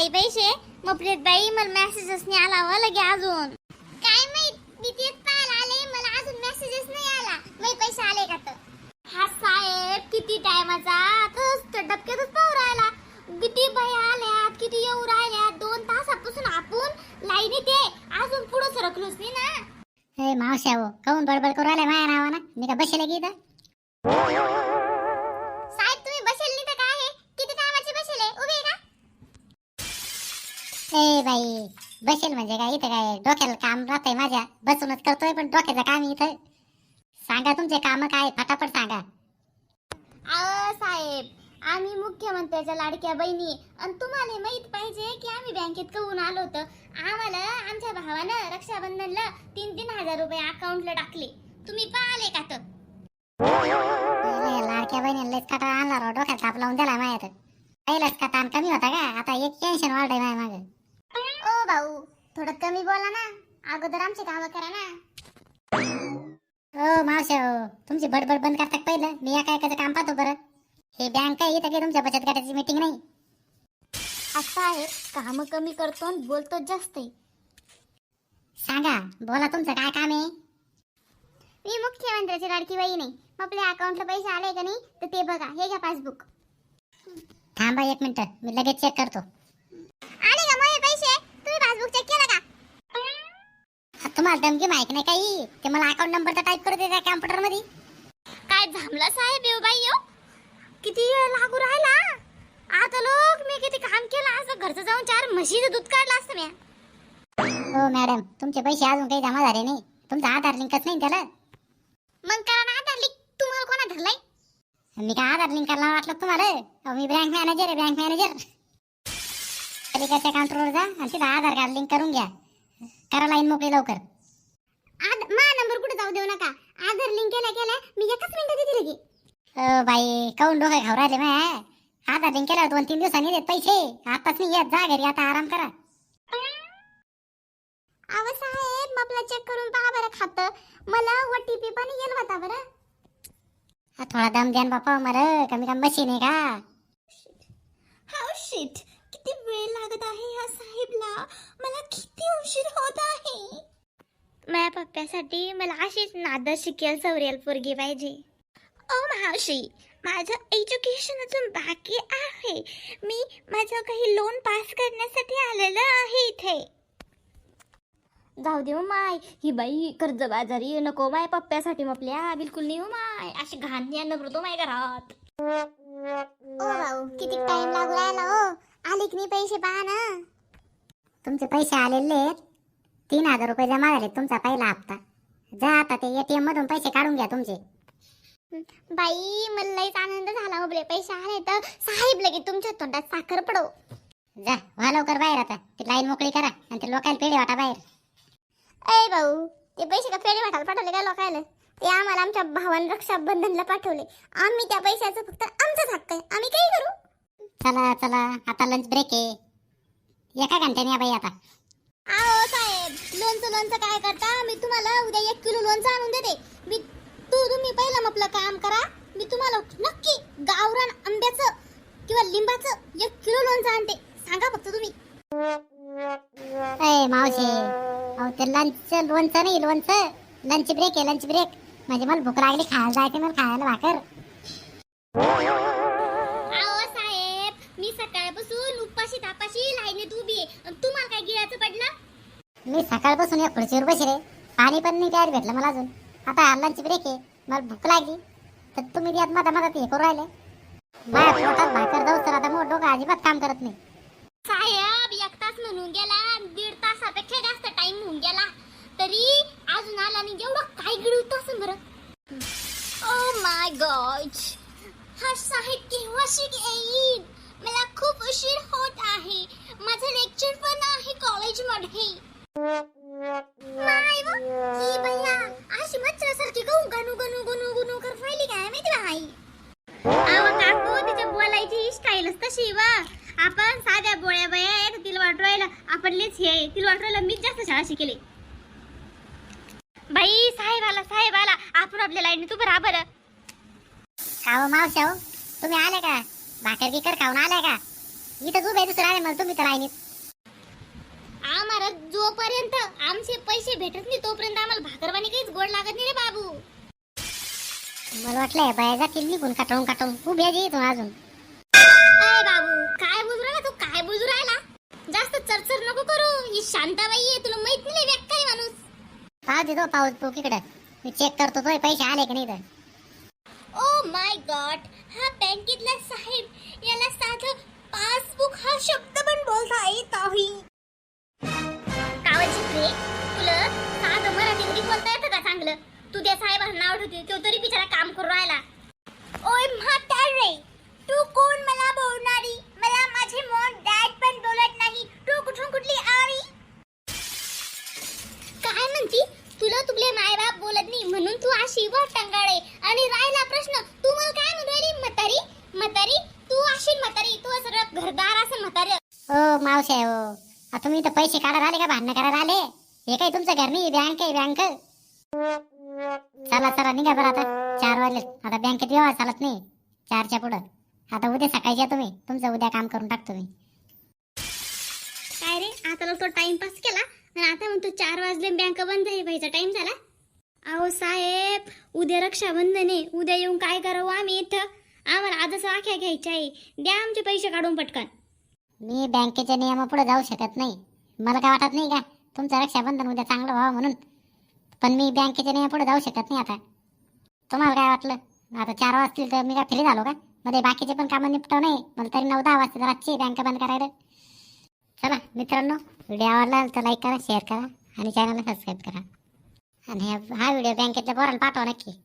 बाई पैसे मग बाई मला मेसेजच नाही आला व लगे अजून काय माहित मी तेच पाहायला आले मला अजून मेसेजच नाही आला मी पैसे आले का तर हा साहेब किती टायमाचा तर डबक्यातच पाहू राहिला किती बाई आल्यात किती येऊ राहिल्यात 2 तासापासून आपण लाईनीत आहे अजून पुढे सरकलोच नाही ना हे मावश्या हो काऊन बडबड करू राहिला माझ्या नावानं मी का बसले की इथं साहेब तुम्ही बसेल नाही तर काय आहे किती कामाची बसेल आहे उभी आहे का ए बाई बसेल म्हणजे काय इथं काय डोक्याला काम राहतंय माझ्या बसूनच करतोय पण डोक्याचं काम इथं सांगा तुमचे काम काय फटाफट सांगा अहो साहेब आम्ही मुख्यमंत्र्याच्या लाडक्या बहिणी आणि तुम्हाला माहित पाहिजे की आम्ही बँकेत करून आलो होतो आम्हाला आमच्या भावानं रक्षाबंधनला 3-3 हजार रुपये अकाउंटला टाकले तुम्ही पाहिले का तर लाडक्या बहिणीला लयच काटा आणला राव डोक्यात ताप लावून दिला माझ्या तर पहिलाच का ताण कमी होता का आता एक टेन्शन वाढलंय माझ्या मागं ओ भाऊ थोडं कमी बोला ना अगोदर आमचे काम करा ना हो मावशे हो तुमची बडबड बंद करता पहिलं मी एका एकाचं काम पाहतो बरं हे बँक आहे इथं काही तुमच्या बचत गटाची मीटिंग नाही असं आहे काम कमी करतो आणि बोलतो जास्त सांगा बोला तुमचं काय काम आहे मी मुख्यमंत्र्याची लाडकी बहीण आहे मग आपल्या अकाउंटला पैसे आले का नाही तर ते बघा हे घ्या पासबुक थांबा 1 मिनिट मी लगेच चेक करतो आले का माझे पैसे तुम्ही पासबुक चेक केला का तुम्हाला धमकी माहिती नाही काही ते मला अकाउंट नंबर तर टाईप करू दे त्या कॉम्प्युटर मध्ये काय झामला साहेब येऊ बाई येऊ किती वेळ लागू राहिला आता लोक मी किती काम केलं असं घरचं जाऊन 4 म्हशीचं दूध काढलं असतं मी हो मॅडम तुमचे पैसे अजून काही जमा झाले नाही तुमचा आधार लिंकच नाही त्याला मग करा ना आधार लिंक तुम्हाला कोणा धरलाय मी काय आधार लिंक करायला वाटलं तुम्हाला अहो मी बँक मॅनेजर आहे बँक मॅनेजर पलीकडच्या काउंटरवर जा आणि तिथं आधार कार्ड लिंक करून घ्या करा लाईन मोकळी लवकर मा नंबर कुठे जाऊ देऊ नका आधार लिंक केल्या मी एकच मिनिटात देते लगे बाई काऊन डोकं खाऊ राहिले माय आधार लिंक केल्यावर 2-3 दिवसांनी देत पैसे आताच नाही येत जा घरी आता आराम करा अहो साहेब आपला चेक करून पहा बरं खातं मला OTP पण येईल होता बरं थोडा दम द्या बापा मला कमी कमी मशीन आहे का हाऊ शिट किती वेळ लागत आहे ह्या साहेबला मला किती उशीर होत आहे माझ्या पप्प्यासाठी मला अशीच नादर शिकेल सवरेल पोरगी पाहिजे ओ मावशी माझं एज्युकेशन अजून बाकी आहे मी माझं काही लोन पास करण्यासाठी आलेलं आहे इथे जाऊ दे माय ही बाई कर्जबाजारी नको माय पप्प्यासाठी आपल्या बिलकुल नाही माय अशी घाण यानं भरतो माय घरात ओ भाऊ किती टाइम लागू राहिला हो आले की नाही पैसे पहा ना तुमचे पैसे आलेले 3,000 रुपये जमा झाले तुमचा पहिला हप्ता जा आता ते ATM मधून पैसे काढून घ्या तुमचे बाई मला लईच आनंद झाला आपले पैसे आले तर साहेब लगे तुमच्या तोंडात साखर पडो जा व्हा लवकर बाहेर आता ती लाईन मोकळी करा आणि ते लोकांना पेढे वाटा बाहेर ए भाऊ ते पैसे का पेढे वाटायला पाठवले काय लोकायला ते आम्हाला आमच्या भावानं रक्षाबंधनला पाठवले आम्ही त्या पैशाचं फक्त आमचाच हक्क आहे आम्ही काही करू चला चला आता लंच ब्रेक आहे 1 घंट्याने या बाई आता आओ साहेब लोणचं काय करता मी तुम्हाला उद्या 1 किलो लोणचं आणून देते तुम्ही पहिलं आपलं काम करा मी तुम्हाला नक्की गावरान आंब्याचं किंवा लिंबाचं 1 किलो लोणचं आणते सांगा फक्त तुम्ही ए मावशी अहो ते लोणचं नाही लोणचं लंच ब्रेक आहे लंच ब्रेक म्हणजे मला भूक लागली खायला जायचे मला खायला भाकर आओ साहेब मी सकाळपासून उपाशी तापाशी लाईनीत उभी आहे तुम्हाला काय गिळायचं पडलं मी सकाळपासून या खुर्चीवर बसले पाणी पण नाही प्यायला भेटलं मला अजून आता लंच ब्रेक आहे मला भूक लागली तर तुम्ही यात मधात हे करू राहिले माझ्या पोटात भाकर जाऊ तर आता मोठ डोकं अजिबात काम करत नाही साहेब 1 तास म्हणून गेला 1.5 तासापेक्षा जास्त टाइम होऊन गेला तरी अजून आला नाही एवढं काय गिळत असं बरं ओ माय गॉड हा साहेब केव्हाशी येईल मला खूप उशीर होत आहे माझं लेक्चर पण आहे कॉलेजमध्ये माय व ही बया अशी मच्छरासारखी गणू गणू गणू गणू कर फायली काय माहिती बाई आवा काकू तिच्या बोलायची स्टाईलच तशी वा आपण साध्या बोळ्या बया आहे तिला वाटवायला आपणलेच हे तिला वाटवायला मीच जास्त शाळा शिकले बाई साहेब आला आपण आपल्या लाईनीत उभं राहा बरं खाओ मावशाव तुम्ही आले का भाकर बिकर खाऊन आले का इथं उभे दुसरं आले मला तुम्ही तर राहिनीत. आम्हाला जोपर्यंत आमचे पैसे भेटत नाही तोपर्यंत आम्हाला भाकरवाणी काहीच गोड लागत नाही रे बाबू. मला वाटलं बाया जातील निघून काटवून उभ्या जी इथून अजून. अय बाबू काय बोलू राहिला तू, काय बोलू राहिला? जास्त चरचर नको करू. ही शांताबाई आहे, तुला माहित नाही व्यक्त काय माणूस. पाहू दे तो पाऊस पो इकडं. मी चेक करतो तो पैसे आले की नाही तर. ओ माय गॉड, हा बँकेतला साहेब याला साधं पासबुक हा शब्द पण बोलता येत नाही. कावची रे, तुला साधं मराठी मध्ये बोलता येतं का चांगलं? तू त्या साहेबांना नाव ठेवते, तो तरी बिचारा काम करू राहिला. ओय म्हातारे, तू कोण मला बोलणारी? मला माझे मॉम डॅड पण बोलत नाही. तू कुठून कुठली आली? काय म्हणती? तुला तुझे मायबाप बोलत नाही म्हणून तू अशी वर टंगाळे. आणि राहिला प्रश्न, तू मला काय म्हणू राहिली म्हातारी? म्हातारी तू अशी म्हातारी, तू सगळं घरदार असं म्हातारी. ओ मावशे हो, आता तुम्ही तर पैसे काढायला आले का भांडणं करायला आले? हे काही तुमचं घर नाही, बँक आहे बँक. चला निघा बरं आता. 4 वाजले, आता बँकेत व्यवहार चालत नाही 4च्या पुढं. आता उद्या सकाळी या तुम्ही, तुमचं उद्या काम करून टाकतो मी. काय रे, आता तो टाइमपास केला आणि आता म्हणतो 4 वाजले बँक बंद आहे, व्हायचा टाइम झाला. अहो साहेब, उद्या रक्षाबंधन आहे, उद्या येऊन काय करावं आम्ही इथं? आम्हाला आजच आख्या घ्यायच्या आहे, द्या आमचे पैसे काढून पटकन. मी बँकेच्या नियमापुढे जाऊ शकत नाही. मला काय वाटत नाही का तुमचं रक्षाबंधन उद्या चांगलं व्हावं म्हणून, पण मी बँकेच्या नियमापुढे जाऊ शकत नाही. आता तुम्हाला काय वाटलं आता 4 वाजतील तर मी काय फ्री झालो का? मध्ये बाकीचे पण कामं निपटव नाही मला, तरी 9-10 वाजता रातची बँक बंद करायला. चला मित्रांनो, व्हिडिओ आवडला तर लाईक करा, शेअर करा आणि चॅनलला सबस्क्राईब करा. आणि हा व्हिडिओ बँकेतल्या पोराला पाठवा नक्की.